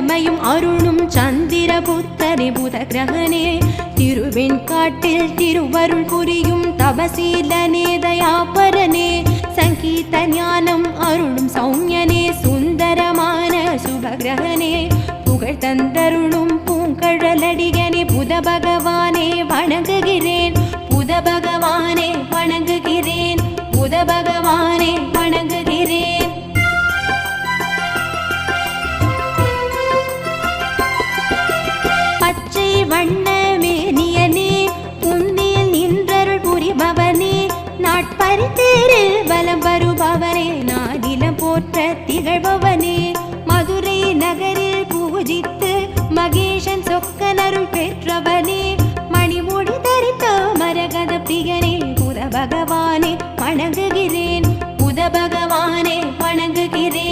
நிலைமையும் அருளும் சந்திரபுத்தரே புதகிரகனே திருவெண்காட்டில் திருவருள் புரியும் தபசீலனே தயாபரனே சங்கீத ஞானம் அருளும் சௌமியனே சுந்தரமான சுபகிரகனே புகழ் தந்தருளும் பூங்கழலடியனே புத பகவானே வணங்குகிறேன் புத பகவானே வணங்குகிறேன் புத பகவானே வணங்குகிறேன். பச்சை வண்ண மேனியனே உன்னில் நின்றருள் புரிபவனே நாட்பரித்தேரில் வலம் வருபவனே நாடிலம் போற்ற திகழ்பவனே